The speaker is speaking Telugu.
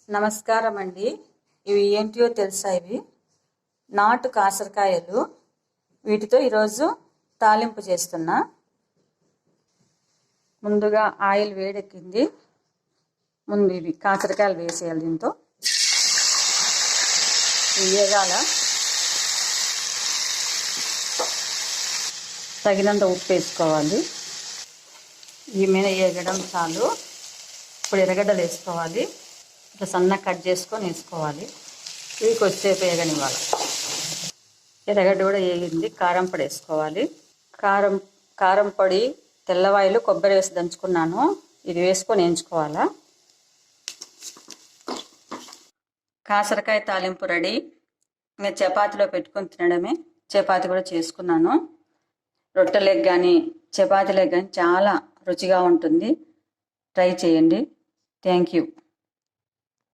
నమస్కారం అండి. ఇవి ఏంటియో తెలుసా? ఇవి నాటు కాసరకాయలు. వీటితో ఈరోజు తాలింపు చేస్తున్నా. ముందుగా ఆయిల్ వేడెక్కింది. ముందు ఇవి కాసరకాయలు వేసేయాలి. దీంతో వేగాల. తగినంత ఉప్పు వేసుకోవాలి. ఈ మీద వేగడం చాలు. ఇప్పుడు ఎర్రగడ్డలు వేసుకోవాలి. ఇట్లా సన్నగా కట్ చేసుకొని వేసుకోవాలి. ఇవి కొద్దిసేపు వేగనివ్వాలి. ఎర్రగడ్డ కూడా వేగింది. కారం పొడి వేసుకోవాలి. కారం పొడి, తెల్లవాయిలు, కొబ్బరి వేసి దంచుకున్నాను. ఇది వేసుకొని వేయించుకోవాలా. కాసరకాయ తాలింపు రెడీ. ఇంకా చపాతీలో పెట్టుకొని తినడమే. చపాతీ కూడా చేసుకున్నాను. రొట్టెలకు కానీ చపాతీలకు కానీ చాలా రుచిగా ఉంటుంది. ట్రై చేయండి. Thank you.